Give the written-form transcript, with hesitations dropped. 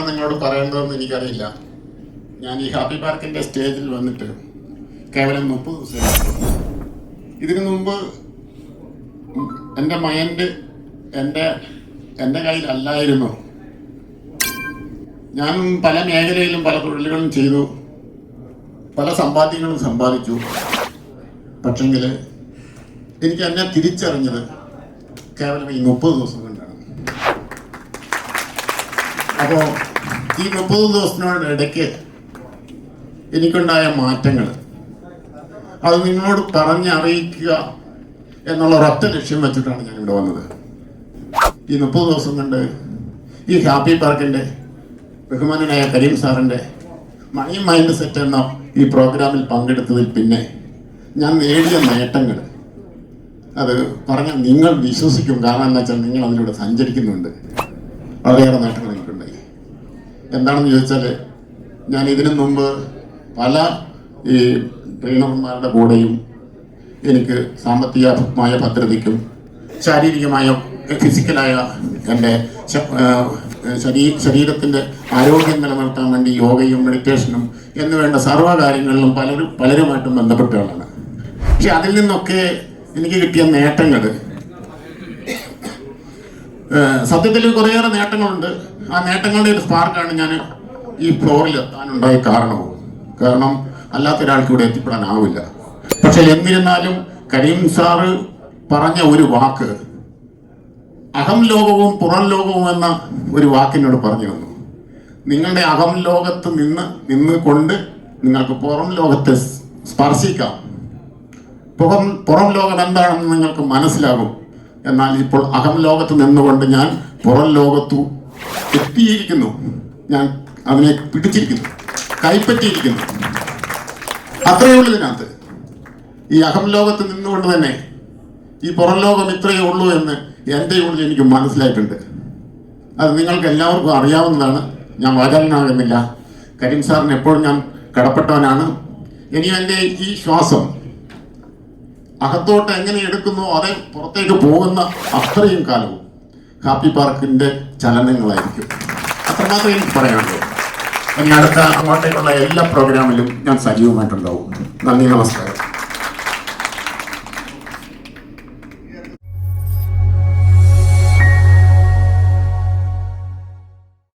എന്താണ് നിങ്ങളോട് പറയേണ്ടതെന്ന് എനിക്കറിയില്ല. ഞാൻ ഈ ഹാപ്പി പാർക്കിൻ്റെ സ്റ്റേജിൽ വന്നിട്ട് കേവലം 30 ദിവസം. ഇതിനു മുമ്പ് എൻ്റെ മൈൻഡ് എൻ്റെ കയ്യിലല്ലായിരുന്നു. ഞാൻ പല മേഖലയിലും പല തൊഴിലുകളും ചെയ്തു, പല സമ്പാദ്യങ്ങളും സമ്പാദിച്ചു. പക്ഷെങ്കിൽ എനിക്ക് എന്നെ തിരിച്ചറിഞ്ഞത് കേവലം ഈ 30 ദിവസം കൊണ്ടാണ്. അപ്പോൾ ഈ 30 ദിവസത്തിനോടിടയ്ക്ക് എനിക്കുണ്ടായ മാറ്റങ്ങൾ അത് നിങ്ങളോട് പറഞ്ഞറിയിക്കുക എന്നുള്ള ഒരൊറ്റ ലക്ഷ്യം വെച്ചിട്ടാണ് ഞാനിവിടെ വന്നത്. ഈ 30 ദിവസം കൊണ്ട് ഈ ഹാപ്പി പാർക്കിൻ്റെ ബഹുമാനനായ കരീം സാറിൻ്റെ മണി മൈൻഡ് സെറ്റ് എന്ന ഈ പ്രോഗ്രാമിൽ പങ്കെടുത്തതിൽ പിന്നെ ഞാൻ നേടിയ നേട്ടങ്ങൾ അത് പറഞ്ഞാൽ നിങ്ങൾ വിശ്വസിക്കും. കാരണം എന്താ വെച്ചാൽ നിങ്ങൾ അതിലൂടെ സഞ്ചരിക്കുന്നുണ്ട്. വളരെയേറെ നേട്ടങ്ങൾ എനിക്കുണ്ടായി. എന്താണെന്ന് ചോദിച്ചാൽ ഞാൻ ഇതിനു മുമ്പ് പല ഈ ട്രെയിനർമാരുടെ കൂടെയും എനിക്ക് സാമ്പത്തികമായ ഭദ്രതയ്ക്കും ശാരീരികമായ ഫിസിക്കലായ എൻ്റെ ശരീരത്തിൻ്റെ ആരോഗ്യം നിലനിർത്താൻ വേണ്ടി യോഗയും മെഡിറ്റേഷനും എന്ന് വേണ്ട സർവ്വകാര്യങ്ങളിലും പലരുമായിട്ടും ബന്ധപ്പെട്ടതാണ്. പക്ഷെ അതിൽ നിന്നൊക്കെ എനിക്ക് കിട്ടിയ നേട്ടങ്ങൾ സത്യത്തിൽ കുറേയേറെ നേട്ടങ്ങളുണ്ട്. ആ നേട്ടങ്ങളുടെ ഒരു സ്പാർക്കാണ് ഞാൻ ഈ ഫ്ലോറിൽ എത്താനുണ്ടായ കാരണം അല്ലാത്തൊരാൾക്ക് ഇവിടെ എത്തിപ്പെടാനാവില്ല. പക്ഷെ എന്നിരുന്നാലും കരീം സാറ് പറഞ്ഞ ഒരു വാക്ക്, അഹം ലോകവും പുറം ലോകവും എന്ന ഒരു വാക്കിനോട് പറഞ്ഞു തന്നു. നിങ്ങളുടെ അഹം ലോകത്ത് നിന്നുകൊണ്ട് നിങ്ങൾക്ക് പുറം ലോകത്തെ സ്പർശിക്കാം. പുറം ലോകം എന്താണെന്ന് നിങ്ങൾക്ക് മനസ്സിലാകും. എന്നാൽ ഇപ്പോൾ അഹം ലോകത്ത് നിന്നുകൊണ്ട് ഞാൻ പുറം ലോകത്തു എത്തിയിരിക്കുന്നു. ഞാൻ അതിനെ പിടിച്ചിരിക്കുന്നു, കൈപ്പറ്റിയിരിക്കുന്നു. അത്രയേ ഉള്ളൂ ഇതിനകത്ത്. ഈ അഹം ലോകത്ത് നിന്നുകൊണ്ട് തന്നെ ഈ പുറം ലോകം ഇത്രയേ ഉള്ളൂ എന്ന് എൻ്റെ ഉള്ളിൽ എനിക്ക് മനസ്സിലായിട്ടുണ്ട്. അത് നിങ്ങൾക്ക് എല്ലാവർക്കും അറിയാവുന്നതാണ്. ഞാൻ വാചാലനാകുന്നില്ല. കരീം സാറിന് എപ്പോഴും ഞാൻ കടപ്പെട്ടവനാണ്. ഇനി എൻ്റെ ഈ ശ്വാസം അകത്തോട്ട് എങ്ങനെ എടുക്കുന്നു അതേ പുറത്തേക്ക് പോകുന്ന അത്രയും കാലവും ഹാപ്പി പാർക്കിൻ്റെ ചലനങ്ങളായിരിക്കും. അത്രമാത്രം എനിക്ക് പറയാനുള്ളൂ. ഇനി അടുത്ത അങ്ങോട്ടേക്കുള്ള എല്ലാ പ്രോഗ്രാമിലും ഞാൻ സജീവമായിട്ടുണ്ടാവും. നന്ദി, നമസ്കാരം.